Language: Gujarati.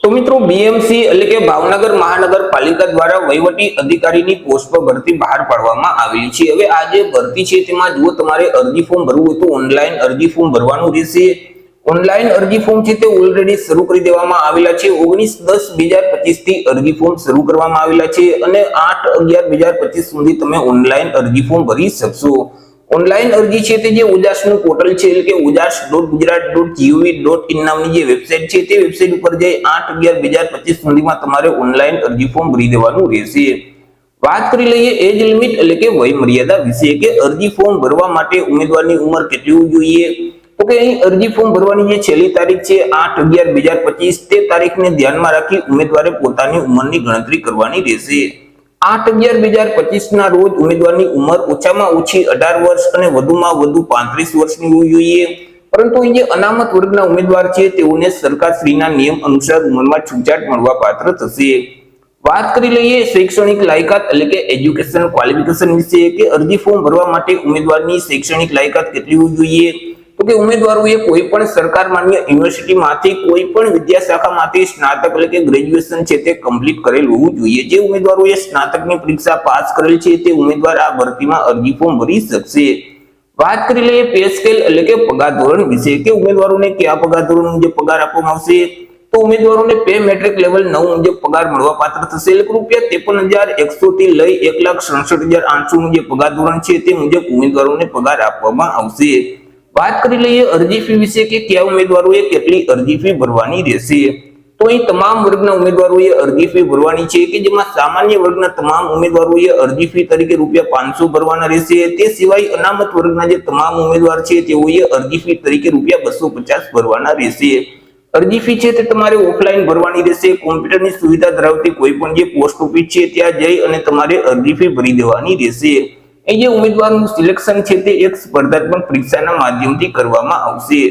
તો મિત્રો બીએમસી એટલે કે ભાવનગર મહાનગરપાલિકા દ્વારા વહીવટી અધિકારીની પોસ્ટ પર ભરતી બહાર પાડવામાં આવેલી છે। હવે આ જે ભરતી છે તેમાં જો તમારે અરજી ફોર્મ ભરવું હોય તો ઓનલાઈન અરજી ફોર્મ ભરવાનું રહેશે। ઓનલાઈન અરજી ફોર્મ છે તે ઓલરેડી શરૂ કરી દેવામાં આવેલા છે। 19/10/2025 થી અરજી ફોર્મ શરૂ કરવામાં આવેલા છે અને 8/11/2025 સુધી તમે ઓનલાઈન અરજી ફોર્મ ભરી શકશો। ઓનલાઈન અરજી છે તે જે ઉજાસનું પોર્ટલ છે એટલે કે ujas.gujarat.gov.in નામની જે વેબસાઈટ છે તે વેબસાઈટ ઉપર જઈ 8/11/2025 સુધીમાં તમારે ઓનલાઈન અરજી ફોર્મ ભરી દેવાનું રહેશે। વાત કરી લઈએ એજ લિમિટ એટલે કે વય મર્યાદા વિશે કે અરજી ફોર્મ ભરવા માટે ઉમેદવારની ઉંમર કેટલી હોવી જોઈએ। તો કે અહીં અરજી ફોર્મ ભરવાની જે છેલ્લી તારીખ છે 8/11/2025 તે તારીખને ધ્યાનમાં રાખી ઉમેદવારે પોતાની ઉંમરની ગણતરી કરવાની રહેશે। 8/11/2025 ના રોજ ઉમેદવારની ઉંમર ઓછામાં ઓછી 18 વર્ષ અને વધુમાં વધુ 35 વર્ષની હોવી જોઈએ। પરંતુ જે અનામત વર્ગના ઉમેદવાર છે તેઓને સરકારશ્રીના નિયમ અનુસાર ઉંમરમાં છૂટછાટ મળવા પાત્ર થશે। વાત કરી લઈએ શૈક્ષણિક લાયકાત એટલે કે એજ્યુકેશન ક્વોલિફિકેશન વિશે કે અરજી ફોર્મ ભરવા માટે ઉમેદવારની શૈક્ષણિક લાયકાત કેટલી હોવી જોઈએ। તો કે ઉમેદવારોએ કોઈ પણ સરકાર માન્ય યુનિવર્સિટીમાંથી કોઈ પણ વિદ્યાશાખામાંથી સ્નાતક એટલે કે ગ્રેજ્યુએશન છે તે કમ્પ્લીટ કરેલ હોવું જોઈએ। જે ઉમેદવારોએ સ્નાતકની પરીક્ષા પાસ કરેલ છે તે ઉમેદવાર આ ભરતીમાં અરજી ફોર્મ ભરી શકશે। વાત કરી લઈએ પે સ્કેલ એટલે કે પગાર ધોરણ વિશે કે ઉમેદવારોને કયા પગાર ધોરણ મુજબ પગાર આપવામાં આવશે। તો ઉમેદવારોને પે મેટ્રિક લેવલ 9 મુજબ પગાર મળવા પાત્ર થશે। એટલે ₹53,100 થી લઈ 1,67,800 મુજબ પગાર ધોરણ છે તે મુજબ ઉમેદવારોને પગાર આપવામાં આવશે। વાત કરી લઈએ અરજી ફી વિશે કે કયા ઉમેદવારોએ કેટલી અરજી ફી ભરવાની રહેશે। તો અહીં તમામ વર્ગના ઉમેદવારોએ અરજી ફી ભરવાની છે કે જેમાં સામાન્ય વર્ગના તમામ ઉમેદવારોએ અરજી ફી તરીકે ₹500 ભરવાના રહેશે। તે સિવાય અનામત વર્ગના જે તમામ ઉમેદવાર છે તેઓએ અરજી ફી તરીકે ₹250 ભરવાના રહેશે। અરજી ફી છે તે તમારે ઓફલાઈન ભરવાની રહેશે। કોમ્પ્યુટરની સુવિધા ધરાવતી કોઈ પણ જે પોસ્ટ ઓફિસ છે ત્યાં જઈ અને તમારે અરજી ફી ભરી દેવાની રહેશે। એ જે ઉમેદવારનું સિલેક્શન છે તે એક સ્પર્ધાત્મક પરીક્ષાના માધ્યમથી કરવામાં આવશે।